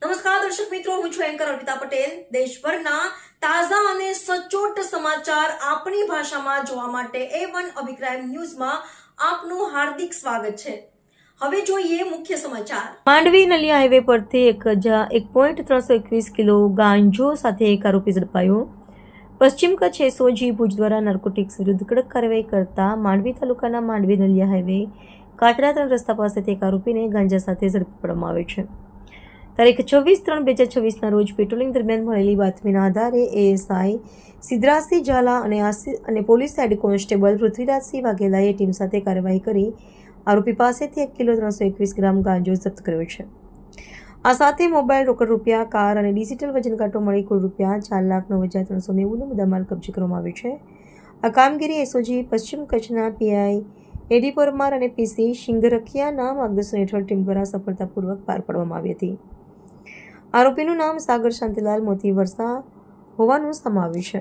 નમસ્કાર દર્શક મિત્રો, હું છું એન્કર અર્પિતા પટેલ। દેશભરના તાજા અને સચોટ સમાચાર આપણી ભાષામાં જોવા માટે A1 અભિક્રાઇમ ન્યૂઝમાં આપનું હાર્દિક સ્વાગત છે। હવે જોઈએ મુખ્ય સમાચાર। માંડવી નલિયા હાઈવે પરથી 1.321 કિલો ગાંજો સાથે એક આરોપી ઝડપાયો। પશ્ચિમ કચ્છ એસઓજી ભુજ દ્વારા નાર્કોટિક્સ વિરુદ્ધ કડક કાર્યવાહી કરતા માંડવી તાલુકાના માંડવી નલિયા હાઈવે કાટરા 3 રસ્તા પાસેથી એક આરોપીને ગાંજા સાથે ઝડપી પાડવામાં આવ્યો છે। તારીખ 26/3/2026ના રોજ પેટ્રોલિંગ દરમિયાન મળેલી બાતમીના આધારે એએસઆઈ સિદ્ધરાજસિંહ ઝાલા અને પોલીસ હેડ કોન્સ્ટેબલ પૃથ્વીરાજસિંહ વાઘેલાએ ટીમ સાથે કાર્યવાહી કરી આરોપી પાસેથી 1 કિલો 321 ગ્રામ ગાંજો જપ્ત કર્યો છે। આ સાથે મોબાઈલ, રોકડ રૂપિયા, કાર અને ડિજિટલ વજન કાંટો મળી કુલ રૂપિયા 4,09,390નો મુદ્દામાલ કબજે કરવામાં આવ્યો છે। આ કામગીરી એસઓજી પશ્ચિમ કચ્છના પીઆઈ એડી પરમાર અને પીસી શિંગરખિયાના માર્ગદર્શન હેઠળ ટીમ દ્વારા સફળતાપૂર્વક પાર પાડવામાં આવી હતી। આરોપીનું નામ સાગર શાંતિલાલ મોતી વરસા હોવાનું સામે આવ્યું છે।